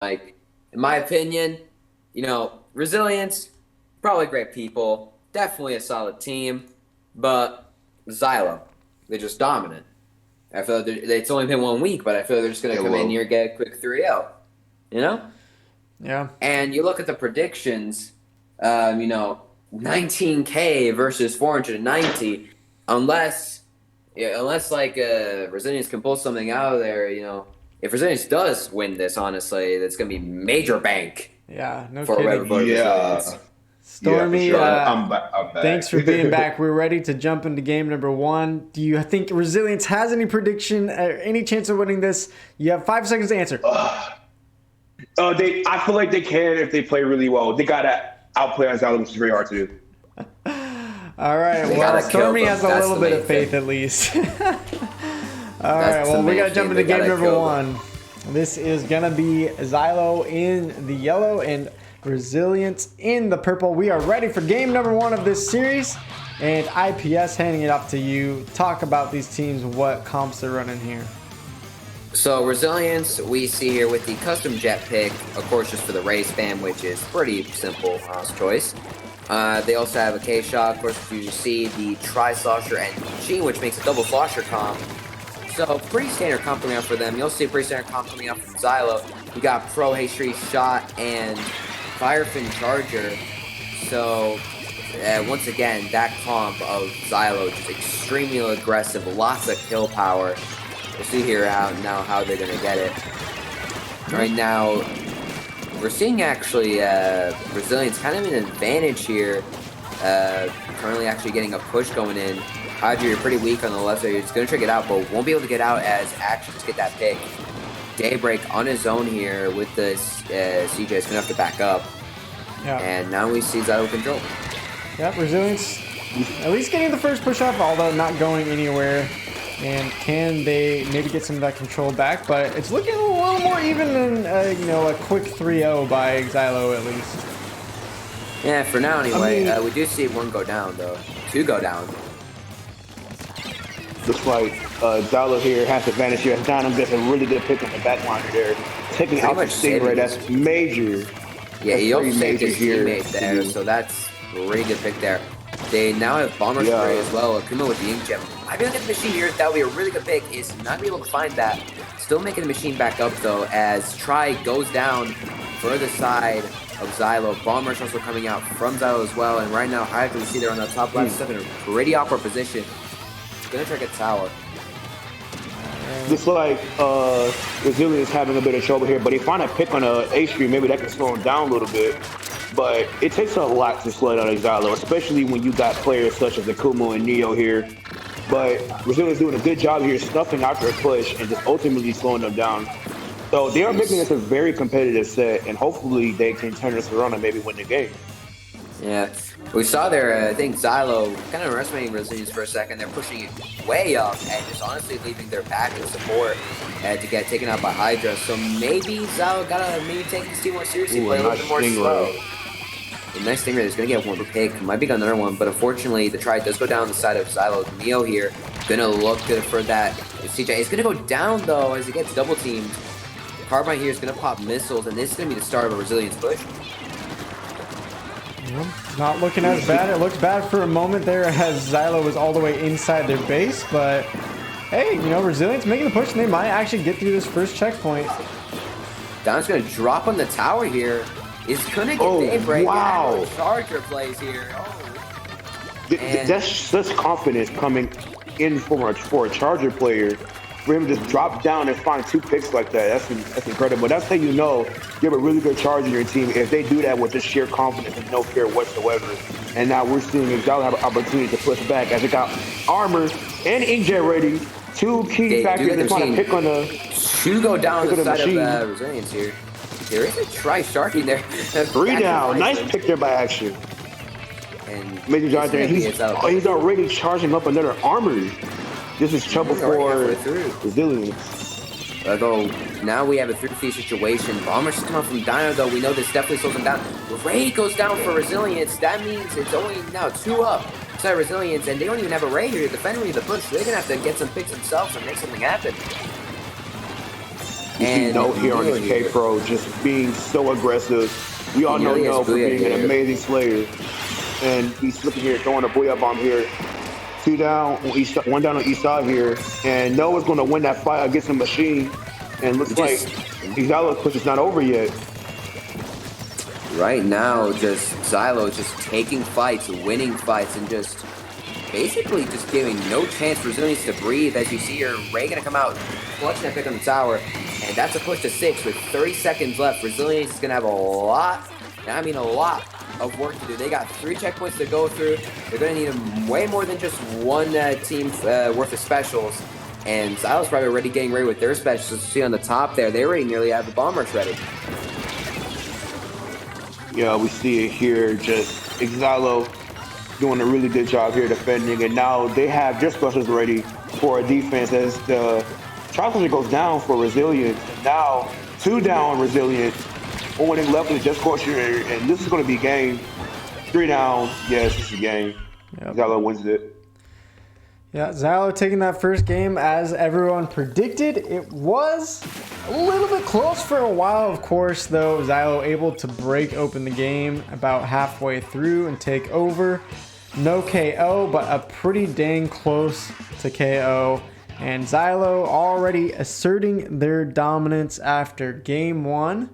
Like, in my opinion, Resilience, probably great people, definitely a solid team, but Xylo, they're just dominant. I feel like it's only been 1 week, but I feel like they're just going to come in Hello. here and get a quick 3-0, you know? Yeah. And you look at the predictions, 19K versus 490, unless, unless Resilience can pull something out of there, if Resilience does win this, honestly, that's going to be major bank Yeah, no for whoever kidding. voted Yeah. Resilience. Yeah, for Stormy, sure. I'm back. I'm thanks back. for being back. We're ready to jump into game number 1. Do you think Resilience has any prediction, any chance of winning this? You have 5 seconds to answer. I feel like they can if they play really well. They got to outplay us out, which is very hard to do. All right. They Well, gotta kill Stormy them. has a That's little the bit main of faith thing. at least. All right. That's the Well, we main got to jump thing. into They game gotta number kill them. 1. This is going to be Xylo in the yellow and Resilience in the purple. We are ready for game number 1 of this series. And IPS handing it up to you. Talk about these teams, what comps they're running here. So Resilience, we see here with the custom jet pick, of course, just for the race fan, which is pretty simple choice. They also have a K-Shot, of course, you see the Tri-Slosher and Machine, which makes a double Slosher comp. So pretty standard comp coming out for them. You'll see a pretty standard comp coming out from Xylo. We got Pro Haystreet Shot and Firefin Charger. So once again, that comp of Xylo just extremely aggressive, lots of kill power. We'll see here how they're gonna get it. Right now, we're seeing actually Resilience kind of an advantage here. Currently actually getting a push going in. Hydra, you're pretty weak on the left side. You're just going to try to get out, but won't be able to get out as Actions get that pick. Daybreak on his own here with the CJ is going to have to back up. Yeah. And now we see Xylo control. Yep, Resilience at least getting the first push off, although not going anywhere. And can they maybe get some of that control back? But it's looking a little more even than, a quick 3-0 by Xylo at least. Yeah, for now anyway. We do see one go down, though. 2 go down. Looks like Xylo here has advantage here. Dynam gets a really good pick on the back liner there. Taking out the Stingray, that's major. Yeah, he also saved his here. teammate there, so that's a really good pick there. They now have Bomber Spray as well. Akuma with the Ink Gem. Might be able to get the machine here. That would be a really good pick. Is not be able to find that. Still making the machine back up though, as Tri goes down further side of Xylo. Bomber's also coming out from Xylo as well. And right now, Hydra, we see they're on the top left, stuck in a pretty awkward position. Gonna try to get tower. Looks like Resilience having a bit of trouble here, but he find a pick on a H3, maybe that can slow him down a little bit. But it takes a lot to slow down Xylo, especially when you got players such as Akumo and Neo here. But Resilience doing a good job here, snuffing out their push and just ultimately slowing them down. So they are making this a very competitive set, and hopefully they can turn this around and maybe win the game. Yeah, we saw there, I think Xylo kind of underestimating Resilience for a second. They're pushing it way up and just honestly leaving their back and support to get taken out by Hydra. So maybe Xylo gotta maybe take this team more seriously, play a little bit more slow. The nice Stingray is going to get one pick. Might be another one, but unfortunately, the try does go down the side of Xylo. Neo here, going to look good for that. CJ is going to go down, though, as he gets double teamed. Carbine here is going to pop missiles, and this is going to be the start of a Resilience push. Not looking as bad. It looks bad for a moment there as Xylo was all the way inside their base, but hey, Resilience making the push, and they might actually get through this first checkpoint. Don's going to drop on the tower here. Is going to get Daybreak. Wow. Charger plays here. That's such confidence coming in for a Charger player. For him to just drop down and find 2 picks like that, that's incredible. That's how you know you have a really good Charger in your team if they do that with just sheer confidence and no fear whatsoever. And now we're seeing Xylo have an opportunity to push back as it got armor and inkjet ready. 2 key factors to try to pick on the 2 go down the side of Resilience here. There is a Tri-Sharking there. 3 down. Nice pick there by Action. And Major John there. He's already charging up another armor. This is trouble for Resilience. Although now we have a 3-3 situation. Bomber's just coming from Dino, though. We know this definitely slows him down. Ray goes down for Resilience. That means it's only now 2 up. Side Resilience, and they don't even have a Ray here to defend me the push. They're gonna have to get some picks themselves and make something happen. You see No here on his K Pro just being so aggressive. We all know No for being an amazing slayer. And he's looking here, throwing a Booyah Bomb here. 2 down, one down on each side here. And No is going to win that fight against the machine. And looks like Xylo's push is not over yet. Right now, just Xylo just taking fights, winning fights, and just basically just giving no chance for Resilience to breathe. As you see here, Ray gonna come out, clutching that pick on the tower, and that's a push to 6 with 30 seconds left. Resilience is gonna have a lot of work to do. They got 3 checkpoints to go through. They're gonna need way more than just one team worth of specials. And Xylo's probably already getting ready with their specials. You see on the top there, they already nearly have the bomb rush ready. Yeah, we see it here, just Xylo doing a really good job here defending, and now they have their specials ready for a defense as the Charger goes down for Resilience. Now 2 down Resilience, winning left with just Scorcher, and this is going to be game. 3 down, yes, this is a game. Yep. Xylo wins it. Yeah, Xylo taking that first game as everyone predicted. It was a little bit close for a while, of course, though. Xylo able to break open the game about halfway through and take over. No KO, but a pretty dang close to KO. And Xylo already asserting their dominance after game 1.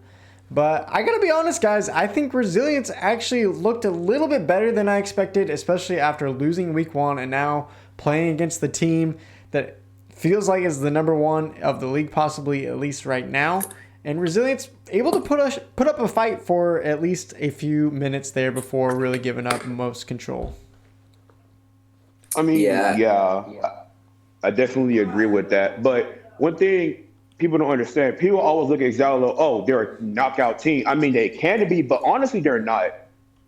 But I gotta be honest, guys, I think Resilience actually looked a little bit better than I expected, especially after losing week 1 and now playing against the team that feels like is the number 1 of the league, possibly at least right now. And Resilience able to put up a fight for at least a few minutes there before really giving up most control. I mean, yeah, I definitely agree with that. But one thing people don't understand, people always look at Xylo, oh, they're a knockout team. I mean, they can be, but honestly, they're not.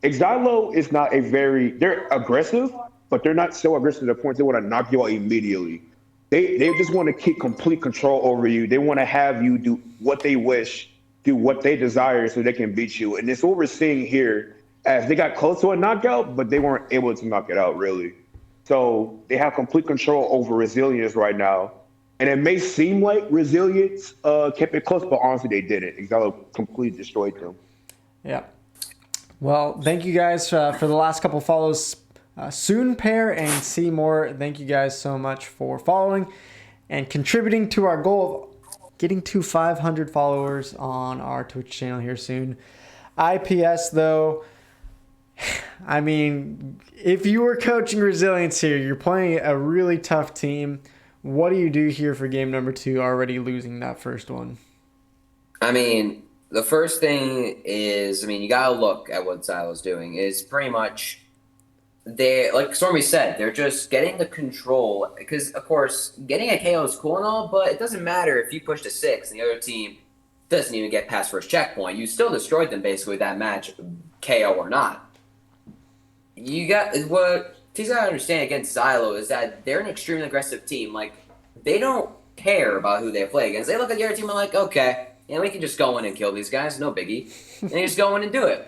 Xylo is not they're aggressive, but they're not so aggressive to the point they want to knock you out immediately. They just want to keep complete control over you. They want to have you do what they wish, do what they desire so they can beat you. And it's what we're seeing here, as they got close to a knockout, but they weren't able to knock it out, really. So they have complete control over Resilience right now. And it may seem like Resilience kept it close, but honestly, they didn't. Xylo completely destroyed them. Yeah. Well, thank you guys for the last couple follows. Soon Pair and Seymour, thank you guys so much for following and contributing to our goal of getting to 500 followers on our Twitch channel here soon. IPS, though, I mean, if you were coaching Resilience here, you're playing a really tough team. What do you do here for game number 2, already losing that first one? I mean, the first thing is, you got to look at what Xylo's doing. Is pretty much, like Stormy said, they're just getting the control. Because, of course, getting a KO is cool and all, but it doesn't matter if you push to 6 and the other team doesn't even get past first checkpoint. You still destroyed them, basically, that match, KO or not. What you gotta understand against Xylo is that they're an extremely aggressive team. Like, they don't care about who they play against. They look at the other team and like, okay, we can just go in and kill these guys, no biggie. And they just go in and do it.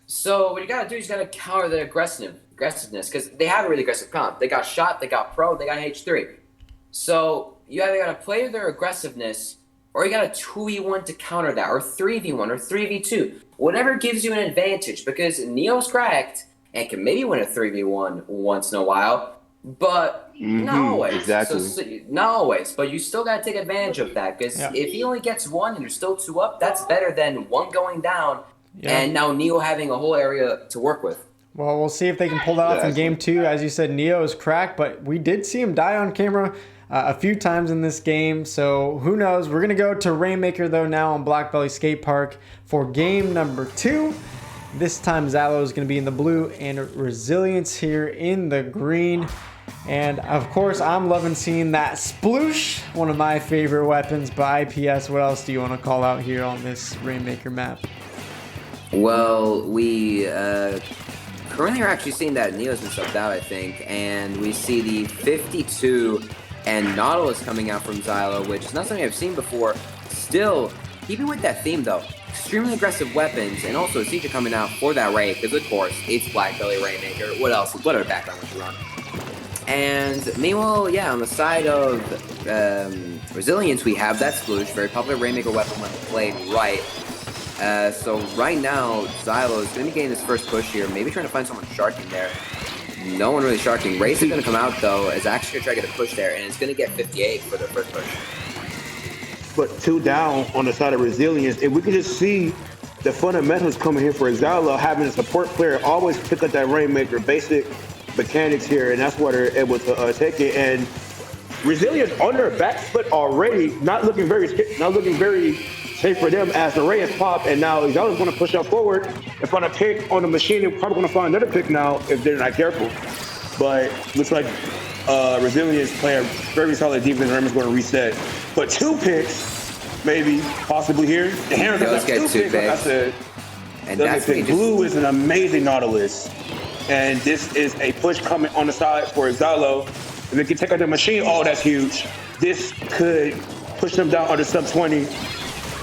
So what you gotta do is you gotta counter their aggressiveness, because they have a really aggressive comp. They got Shot, they got Pro, they got H3. So you either gotta play their aggressiveness, or you got a 2v1 to counter that, or 3v1, or 3v2. Whatever gives you an advantage, because Neo's cracked and can maybe win a 3v1 once in a while, but not always. Exactly. So, not always, but you still got to take advantage of that, because if he only gets 1 and there's still 2 up, that's better than 1 going down and now Neo having a whole area to work with. Well, we'll see if they can pull that off in game 2. As you said, Neo is cracked, but we did see him die on camera a few times in this game, so who knows. We're going to go to Rainmaker, though, now on Black Belly Skate Park for game number 2. This time Xylo is going to be in the blue and Resilience here in the green. And of course, I'm loving seeing that sploosh, one of my favorite weapons by IPS. What else do you want to call out here on this Rainmaker map? Well, we currently are actually seeing that Neo's been subbed out, I think. And we see the 52 and Nautilus coming out from Xylo, which is not something I've seen before. Still, keeping with that theme, though. Extremely aggressive weapons, and also a Seeker coming out for that Ray, because of course, it's Black Belly Rainmaker. What else? What other background would you run? And meanwhile, yeah, on the side of Resilience, we have that Sploosh, very popular Rainmaker weapon when played right. So right now, Xylo is going to be getting this first push here, maybe trying to find someone sharking there. No one really sharking. Race is going to come out, though, is actually going to try to get a push there, and it's going to get 58 for the first push. But 2 down on the side of Resilience, if we could just see the fundamentals coming here for Xylo, having a support player always pick up that Rainmaker, basic mechanics here, and that's why they're able to take it. And Resilience on their back foot already, not looking very safe for them as the Ray is popped, and now Xylo's going to push up forward and find a pick on the machine. They're probably going to find another pick now if they're not careful. But looks like Resilience playing very solid defense. Raymond's going to reset. But 2 picks, maybe, possibly here. The Hammer got 2 picks, like I said. And that's Blue is an amazing Nautilus. And this is a push coming on the side for Xylo. If they can take out the machine, oh, that's huge. This could push them down under sub 20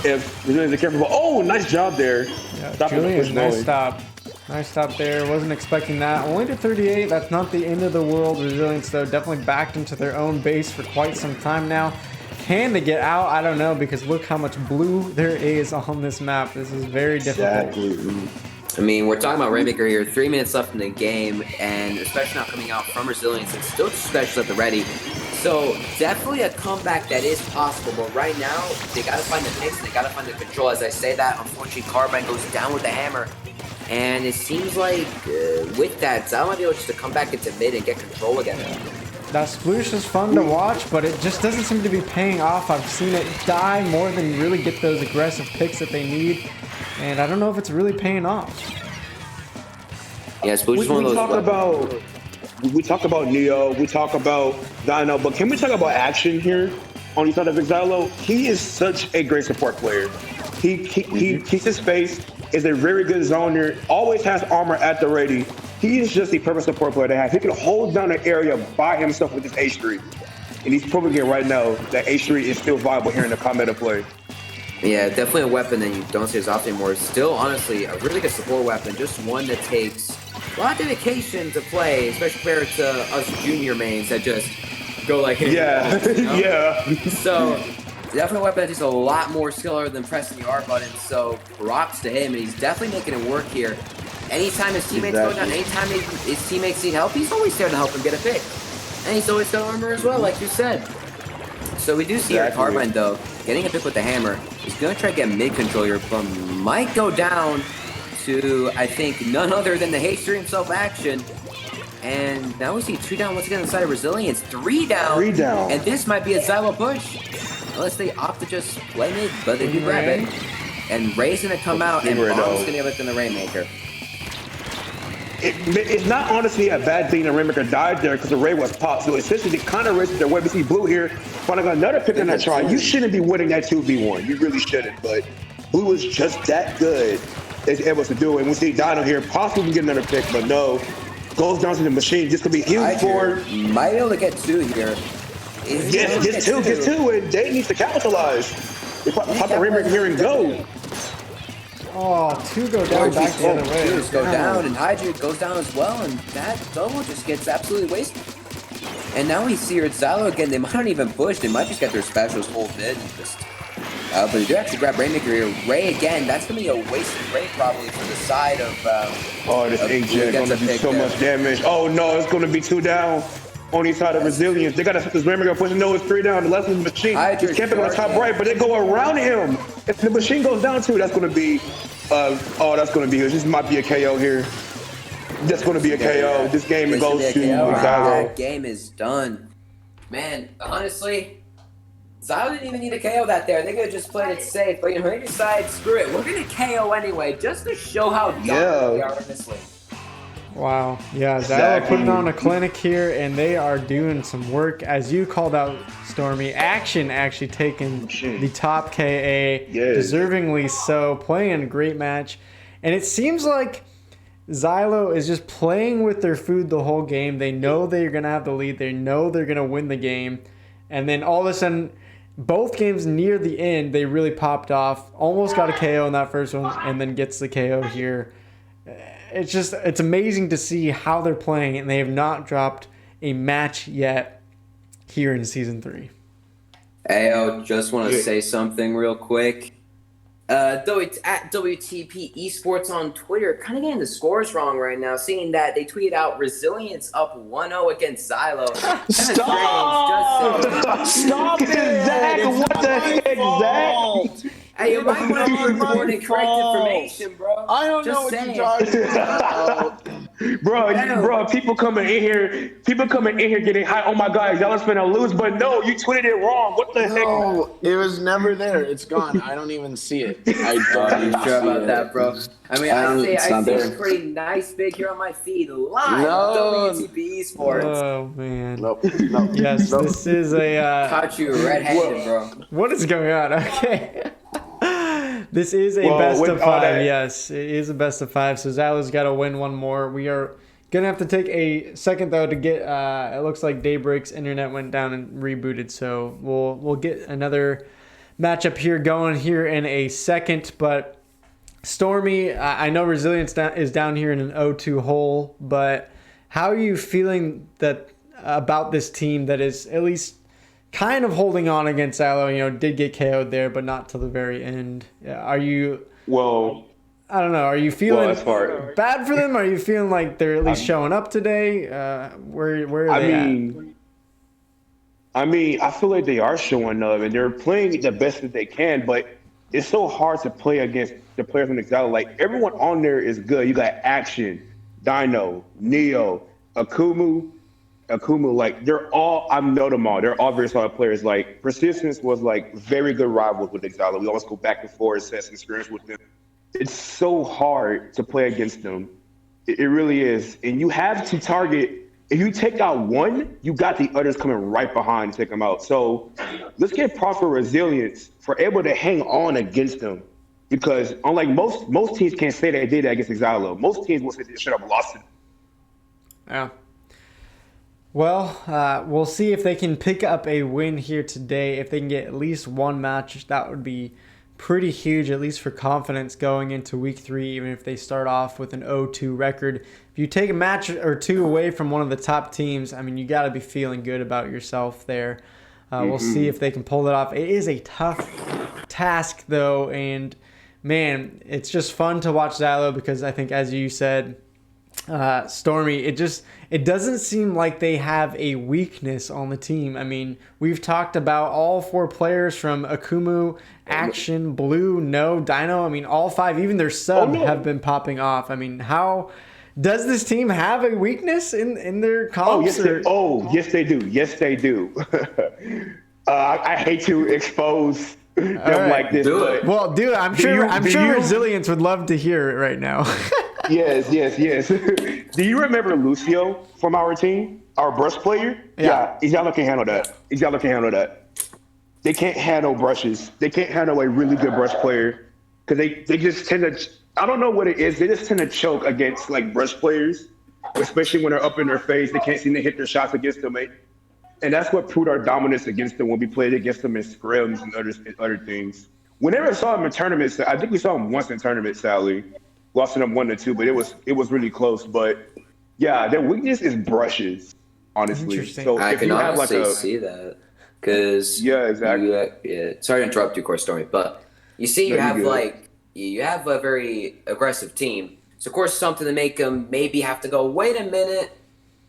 if Resilience is careful. Oh, nice job there. Yeah, Julian, nice stop. Nice stop there. Wasn't expecting that. Only to 38. That's not the end of the world. Resilience, though, definitely backed into their own base for quite some time now. Can they get out? I don't know, because look how much blue there is on this map. This is very difficult. Exactly. I mean, we're talking about Rainmaker here. 3 minutes left in the game, and especially not coming out from Resilience, it's still special at the ready. So definitely a comeback that is possible, but right now they got to find the picks, they got to find the control. As I say that, unfortunately, Carbine goes down with the hammer, and it seems like with that, Xylo might be able just to come back into mid and get control again. That Sploosh is fun to watch, but it just doesn't seem to be paying off. I've seen it die more than really get those aggressive picks that they need, and I don't know if it's really paying off. Yeah, Sploosh is one of those. We talk about Neo, we talk about Dino, but can we talk about action here on the side of Xylo? He is such a great support player. He keeps his space, is a very good zoner, always has armor at the ready. He is just the perfect support player to have. He can hold down an area by himself with his H3. And he's proving it right now that H3 is still viable here in the combat of play. Yeah, definitely a weapon that you don't see as often anymore. Still, honestly, a really good support weapon. Just one that takes a lot of dedication to play, especially compared to us junior mains that just go like, hey, yeah, you know? yeah. So, definitely a weapon that takes a lot more skill other than pressing the R button. So, props to him, and he's definitely making it work here. Anytime his teammates go down, anytime his teammates need help, he's always there to help him get a pick. And he's always got armor as well, like you said. So we do see here Carbine, though, getting a pick with the hammer. He's going to try to get mid-control here, but might go down to, I think, none other than the H3 himself action. And now we see 2 down once again on the side of Resilience. 3 down. 3 down. And this might be a Xylo push. Unless they opt to just play mid, but they do grab it. And Ray's going to come out, and Bomb's going to get it in the Rainmaker. It's not honestly a bad thing that Rainmaker died there because the Ray was popped. So essentially, they kind of risked their way. We see Blue here finding another pick on that try. You shouldn't be winning that 2v1. You really shouldn't. But Blue is just that good as able to do it. And we see Dino here possibly get another pick, but no. Goes down to the machine. This could be huge for. Might be able to get 2 here. Get two, and Dave needs to capitalize. They pop the Rainmaker here and go. Oh, 2 go down back the other way. 2 go down, and Hydra goes down as well, and that double just gets absolutely wasted. And now we see her Xylo again. They might not even push. They might just get their specials full bid and just. But they do actually grab Rainmaker here. Ray again. That's gonna be a wasted Ray probably for the side of. Oh, this H-Jet gonna do so much damage. Oh no, it's gonna be 2 down. On the side of Resilience, they gotta this Rainmaker pushing. No, it's 3 down. The left of the machine. He's camping on the top right, but they go around him. If the machine goes down too, that's gonna be. That's gonna be huge. This might be a KO here. That's gonna be a KO. This game goes to Xylo. That game is done. Man, honestly, Xylo didn't even need a KO that there. They could have just played it safe. But you know, they decided, screw it. We're gonna KO anyway, just to show how dumb they are in this league. Wow. Yeah, Xylo putting on a clinic here, and they are doing some work. As you called out, Stormy, Action actually taking the top KA, deservingly so, playing a great match. And it seems like Xylo is just playing with their food the whole game. They know they're going to have the lead. They know they're going to win the game. And then all of a sudden, both games near the end, they really popped off. Almost got a KO in that first one, and then gets the KO here. It's amazing to see how they're playing, and they have not dropped a match yet here in Season 3. Ayo, just want to say something real quick. At WTP Esports on Twitter, kind of getting the scores wrong right now, seeing that they tweeted out Resilience up 1-0 against Xylo. Stop it, Zach! What the heck, Zach? Hey, you might want to be reporting correct information, bro. I don't know what you're talking about. Bro, people coming in here getting high. Oh my God, y'all finna lose, but no, you tweeted it wrong. What the heck? No, it was never there. It's gone. I don't even see it. Are you sure about that, bro? I mean, I see there. a pretty nice big here on my feed live. No. WTP Esports. Oh, man. Nope. Yes, this is a... Caught you red-handed, bro. What is going on? Okay. This is a best of 5. Yes, it is a best of 5. So Xylo's got to win one more. We are going to have to take a second, though, to get... it looks like Daybreak's internet went down and rebooted. So we'll get another matchup here going here in a second. But Stormy, I know Resilience is down here in an 0-2 hole. But how are you feeling about this team that is at least... kind of holding on against Xylo, did get KO'd there, but not till the very end. Are you... Well... I don't know. Are you feeling bad for them? Are you feeling like they're at least showing up today? Where are they at? I feel like they are showing up, and they're playing the best that they can, but it's so hard to play against the players on Xylo. Like, everyone on there is good. You got Action, Dino, Neo, Akumu, like they're all, I know them all. They're all very solid players. Like Persistence was like very good rivals with Xylo. We always go back and forth, sets experience with them. It's so hard to play against them. It really is. And you have to target, if you take out one, you got the others coming right behind to take them out. So let's get proper Resilience for able to hang on against them. Because unlike most teams can't say they did that against Xylo. Most teams will say they should have lost it. Yeah. Well, we'll see if they can pick up a win here today. If they can get at least one match, that would be pretty huge, at least for confidence going into week 3, even if they start off with an 0-2 record. If you take a match or two away from one of the top teams, I mean, you got to be feeling good about yourself there. We'll see if they can pull it off. It is a tough task, though, and, man, it's just fun to watch Xylo because I think, as you said, Stormy, it doesn't seem like they have a weakness on the team. I mean, we've talked about all 4 players from Akumu, Action, Blue, No, Dino. I mean, all 5, even their sub have been popping off. I mean, how does this team have a weakness in their comps? Yes, they do. Yes, they do. I hate to expose them like this, but well, dude, I'm sure Resilience would love to hear it right now. Yes. Do you remember Lucio from our team, our brush player? Yeah. Xylo can handle that. They can't handle brushes. They can't handle a really good brush player because they just tend to, I don't know what it is. They just tend to choke against like brush players, especially when they're up in their face. They can't seem to hit their shots against them. And that's what proved our dominance against them when we played against them in scrims and other things. We never saw him in tournaments. I think we saw him once in tournaments, Sally. Lost them 1-2, but it was really close. But yeah, their weakness is brushes, honestly. So I can honestly see that because exactly. Sorry to interrupt you, of course, Stormy, but you see, you have a very aggressive team. So of course, something to make them maybe have to go. Wait a minute,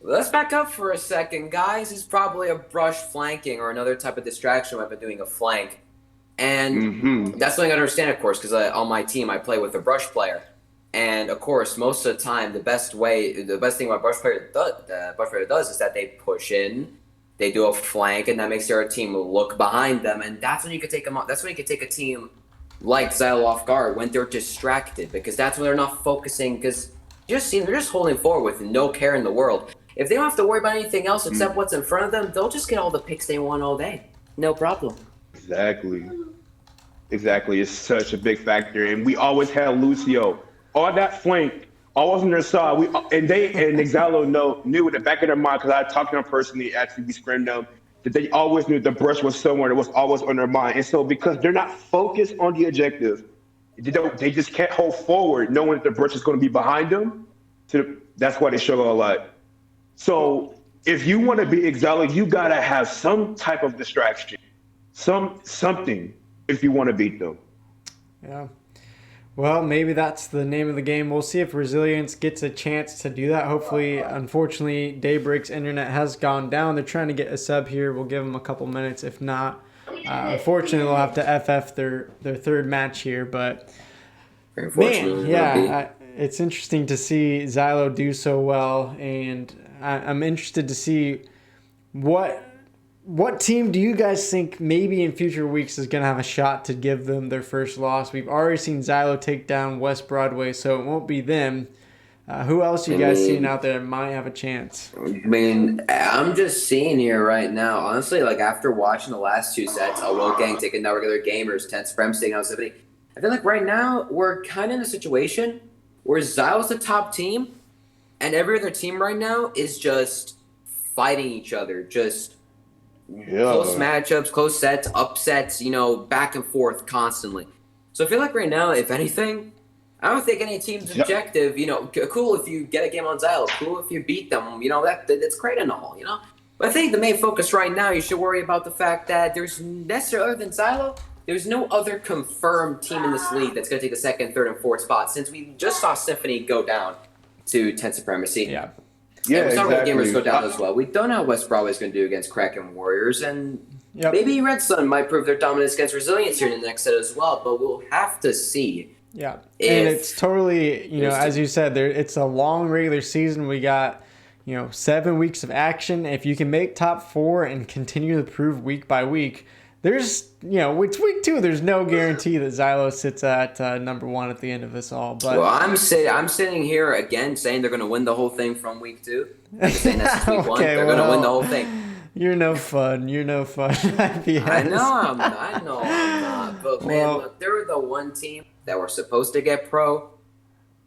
let's back up for a second, guys. It's probably a brush flanking or another type of distraction weapon doing a flank, and that's something I understand, of course, because on my team I play with a brush player. And of course, most of the time, the best thing what brush player does is that they push in, they do a flank, and that makes their team look behind them, and that's when you could take them. That's when you could take a team like Xylo off guard when they're distracted, because that's when they're not focusing. Because they're just holding forward with no care in the world. If they don't have to worry about anything else except what's in front of them, they'll just get all the picks they want all day, no problem. Exactly. It's such a big factor, and we always had Lucio. On that flank, always on their side. And Xylo knew in the back of their mind, because I talked to them personally, actually we screamed them, that they always knew the brush was somewhere that was always on their mind. And so because they're not focused on the objective, they just can't hold forward knowing that the brush is going to be behind them. So that's why they struggle a lot. So if you want to be Xylo, you gotta have some type of distraction, something if you want to beat them. Yeah. Well, maybe that's the name of the game. We'll see if Resilience gets a chance to do that. Hopefully, unfortunately, Daybreak's internet has gone down. They're trying to get a sub here. We'll give them a couple minutes. If not, unfortunately, they'll have to FF their third match here. But, man, yeah, it's interesting to see Xylo do so well. And I'm interested to see what team do you guys think maybe in future weeks is going to have a shot to give them their first loss? We've already seen Xylo take down West Broadway, so it won't be them. Who else you guys seeing out there that might have a chance? I mean, I'm just seeing here right now, honestly, like after watching the last two sets, Awogang taking down regular gamers, 10 Supremacy taking down 70, I feel like right now we're kind of in a situation where Xylo's the top team, and every other team right now is just fighting each other, just close matchups, close sets, upsets, back and forth constantly. So I feel like right now, if anything, I don't think any team's objective, cool if you get a game on Xylo, cool if you beat them, that's great and all, But I think the main focus right now, you should worry about the fact that there's necessarily, other than Xylo, there's no other confirmed team in this league that's going to take the second, third, and fourth spot since we just saw Symphony go down to 10 Supremacy. Yeah. Yeah, we saw exactly. Gamers go down as well. We don't know how West Broadway is going to do against Kraken Warriors, and maybe Red Sun might prove their dominance against Resilience here in the next set as well, but we'll have to see. Yeah, and it's totally, as you said, it's a long regular season. We got, 7 weeks of action. If you can make top 4 and continue to prove week by week, there's, it's week 2. There's no guarantee that Xylo sits at number 1 at the end of this all. But I'm sitting here again saying they're going to win the whole thing from week 2. I'm saying that's week 1. They're going to win the whole thing. You're no fun. I know I'm not. But man, look, they were the one team that were supposed to get pro.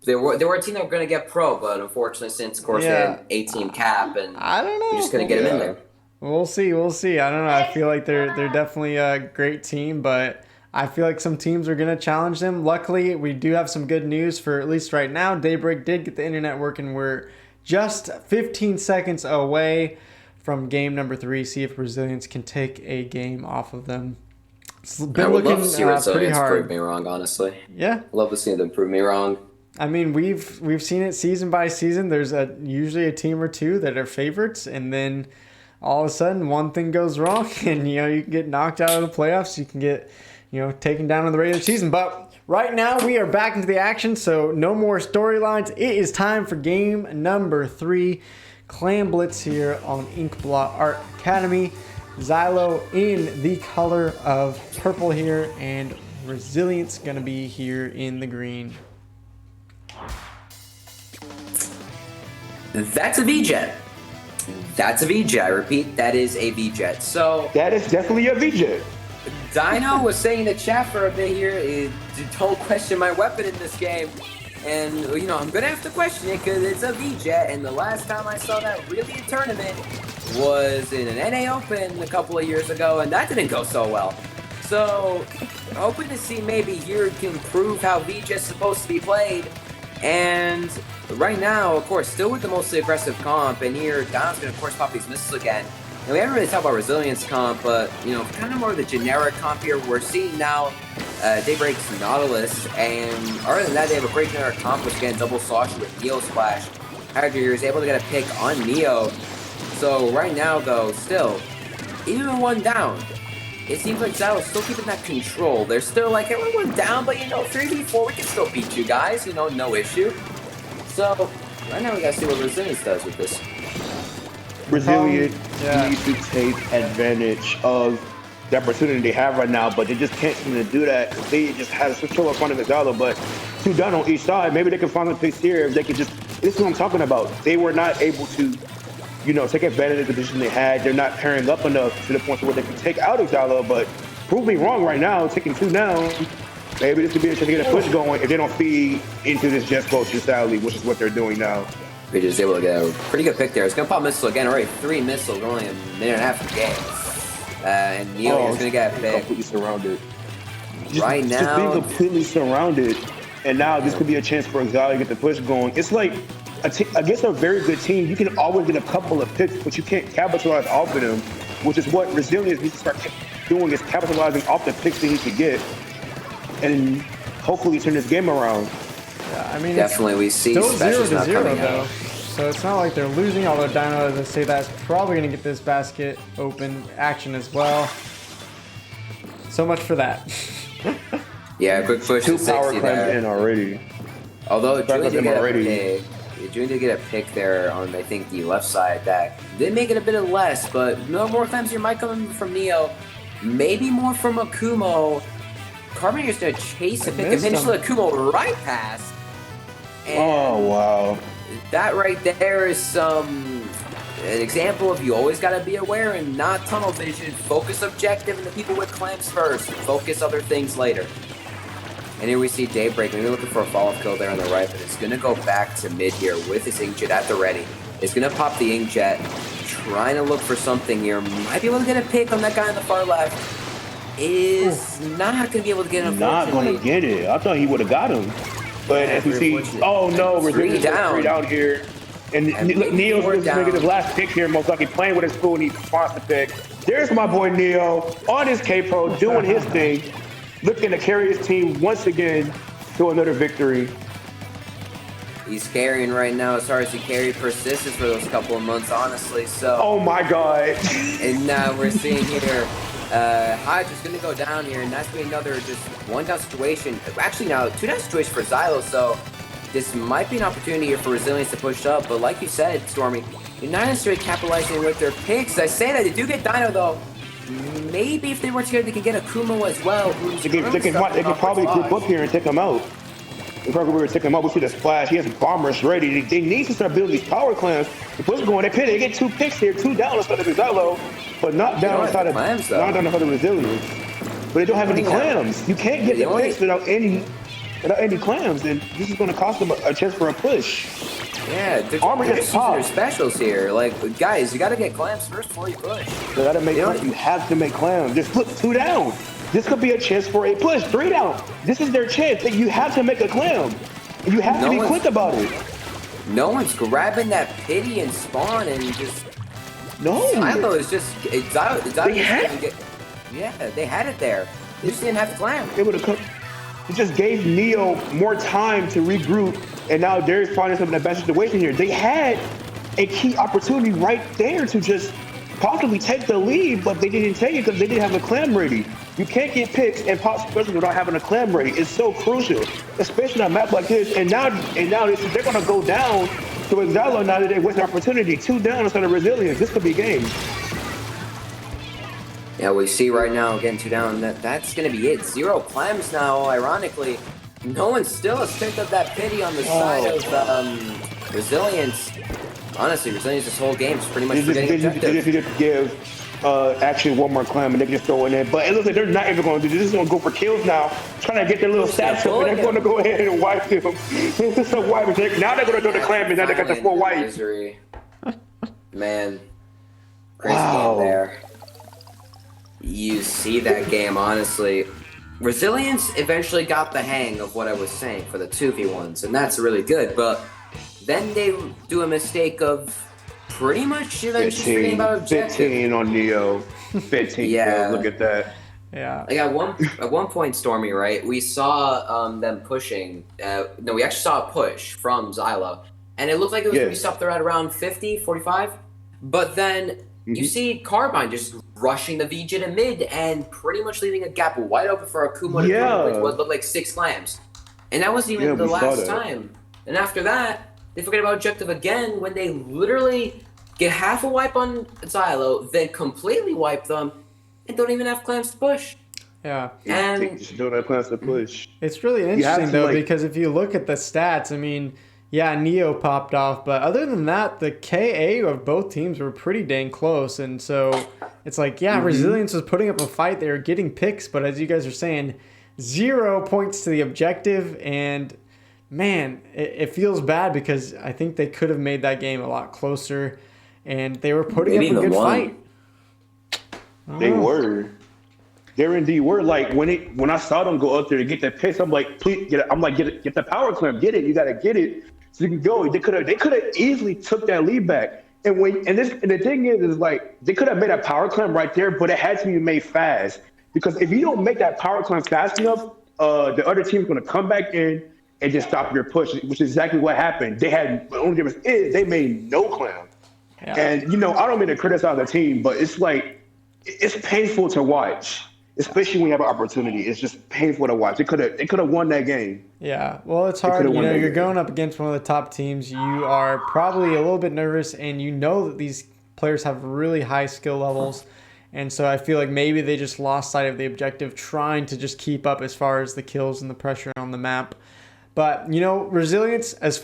They were a team that were going to get pro, but unfortunately, since of course they had an 8-team cap, and I don't know, we're just going to get them in there. We'll see. I don't know. I feel like they're definitely a great team, but I feel like some teams are going to challenge them. Luckily, we do have some good news for at least right now. Daybreak did get the internet working. We're just 15 seconds away from game number 3. See if Resilience can take a game off of them. It's been looking love to see pretty hard. prove me wrong, honestly. Yeah. Love to see them prove me wrong. I mean, we've seen it season by season. There's usually a team or two that are favorites, and then all of a sudden one thing goes wrong, and you can get knocked out of the playoffs. You can get taken down in the regular season. But right now we are back into the action, so no more storylines. It is time for game number 3. Clan Blitz here on Inkblot Art Academy. Xylo in the color of purple here, and Resilience going to be here in the green. That's a V-Jet. That's a V-Jet. I repeat, that is a V-Jet. So that is definitely a V-Jet. Dino was saying in the chat for a bit here, don't question my weapon in this game. And, I'm going to have to question it because it's a V-Jet. And the last time I saw that really in tournament was in an NA Open a couple of years ago, and that didn't go so well. So, hoping to see maybe here can prove how V-Jet's supposed to be played. And right now, of course, still with the mostly aggressive comp, and here Don's going to, of course, pop these missiles again. And we haven't really talked about Resilience comp, but, kind of more of the generic comp here. We're seeing now Daybreak's Nautilus, and other than that, they have a great generic comp, which again, double slosh with Neo Splash. However, he was able to get a pick on Neo. So right now, though, still, even with one down, it seems like Xylo's still keeping that control. They're still like, hey, we're one down, but 3v4, we can still beat you guys, no issue. So, right now we gotta see what Resilience does with this. Resilience needs to take advantage of the opportunity they have right now, but they just can't seem to do that. They just had a switch over front of Xylo, but 2 down on each side. Maybe they can find a place here if they could just, this is what I'm talking about. They were not able to, take advantage of the position they had. They're not pairing up enough to the point where they can take out Xylo, but prove me wrong right now, taking 2 down. Maybe this could be a chance to get a push going if they don't feed into this Jet Boat Sally, which is what they're doing now. We're just able to get a pretty good pick there. It's going to pop missile again. Already 3 missiles, only a minute and a half of the game. And Neo is going to get a pick. Completely surrounded. Right now. Just being completely surrounded. And now this could be a chance for Xylo to get the push going. It's like against a very good team, you can always get a couple of picks, but you can't capitalize off of them, which is what Resilience needs to start doing, is capitalizing off the picks they need to get, and hopefully turn this game around. Yeah, I mean, definitely we see still specials 0-0 not coming though. out. So it's not like they're losing, although Dino, as I say, that's probably going to get this basket open action as well. So much for that. Yeah, quick push to 2 power 60 clams there. in already. Although Julian did already. get a pick there on, I think, the left side that did make it a bit of less, but no more clams here might come from Neo. Maybe more from Akumo. Carbonator's going to chase a pick and pinch Akumo right past. And Oh, wow. that right there is an example of you always got to be aware and not tunnel vision. Focus objective and the people with clams first. Focus other things later. And here we see Daybreak. Maybe looking for a follow-up kill there on the right, but it's going to go back to mid here with his Inkjet at the ready. It's going to pop the Inkjet, trying to look for something here. Might be able to get a pick on that guy on the far left. Is not going to be able to get him. Not going to get it. I thought he would have got him. But as we see, oh no, Resilience is 3 down here. And look, Neo's making his last pick here, most likely playing with his spoon. He wants to pick. There's my boy Neo on his K-Pro doing his thing, looking to carry his team once again to another victory. He's carrying right now as hard as he carried persistence for those couple of months, honestly. So. Oh my God. And now we're seeing here, Hodge is going to go down here, and that's going to be another just 1 down situation. Actually, now 2 down situation for Xylo, so this might be an opportunity here for Resilience to push up. But like you said, Stormy, you're not necessarily capitalizing with their picks. I say that they do get Dino, though. Maybe if they work together, they could get Akumo as well. They can probably group up here and take him out. They probably will take him out. We see the splash. He has bombers ready. They need to start building these power clams. The push going. They get 2 picks here, 2 down instead of Xylo, but not down inside of the Resilience. But they don't have any clams. You can't get the picks without any clams, and this is going to cost them a chance for a push. Yeah, they're just using their specials here. Like, guys, you got to get clams first before you push. You got to make. You have to make clams. Just look, 2 down. This could be a chance for a push. 3 down. This is their chance. You have to make a clam. You have to be quick about it. No one's grabbing that pity and spawn and just. No. Xylo is just. They had it there. They just didn't have the clam. It would have come. It just gave Neo more time to regroup, and now Darius finding himself in a bad situation here. They had a key opportunity right there to just possibly take the lead, but they didn't take it because they didn't have a clam ready. You can't get picks and pop specials without having a clam ready. It's so crucial, especially on a map like this. And now they're gonna go down to Xylo now that they waste the opportunity. 2 down instead of Resilience. This could be game. Yeah, we see right now getting 2 down. That's gonna be it. 0 clams now. Ironically, no one still has picked up that pity on the side of Resilience. Honestly, Resilience this whole game is pretty much forgetting objective. They just give actually 1 more clam and they can just throw in there. But it looks like they're not even going to do this. They're just going to go for kills now, trying to get their little stats up, and they're going to go ahead and wipe them. This is a wipe. Now they're going to throw the clam, and now they got the 4 wipes. Man, crazy game there. You see that game, honestly. Resilience eventually got the hang of what I was saying for the 2v1s, and that's really good, but then they do a mistake of pretty much eventually forgetting about objective. 15 on Neo. 15. Yeah. Look at that. Yeah. Like at one point, Stormy, right? We saw them pushing. No, we actually saw a push from Xylo, and it looked like it was going to be stopped there at around 50, 45. But then you see Carbine just rushing the VJ to mid and pretty much leaving a gap wide open for Akuma to come with what looked like 6 clams. And that wasn't even the last time. And after that, they forget about objective again when they literally get half a wipe on Xylo, then completely wipe them, and don't even have clams to push. Yeah. And just don't have plans to push. It's really interesting, though, because if you look at the stats, I mean, yeah, Neo popped off, but other than that, the KA of both teams were pretty dang close. And so it's like, yeah, Resilience was putting up a fight. They were getting picks, but as you guys are saying, 0 points to the objective. And man, it feels bad because I think they could have made that game a lot closer, and they were putting up a good fight. They were. They indeed were. Like when I saw them go up there to get that picks, I'm like, please get it. I'm like, get the power clamp, get it. You gotta get it. so you can go. They could have easily took that lead back. And the thing is like they could have made a power climb right there, but it had to be made fast because if you don't make that power climb fast enough, the other team's going to come back in and just stop your push, which is exactly what happened. The only difference is they made no climb. Yeah. And I don't mean to criticize the team, but it's like it's painful to watch, especially when you have an opportunity. It's just painful to watch. They could have won that game. Yeah, well, it's hard. You're going up against one of the top teams. You are probably a little bit nervous, and you know that these players have really high skill levels. And so I feel like maybe they just lost sight of the objective, trying to just keep up as far as the kills and the pressure on the map. But, resilience, as far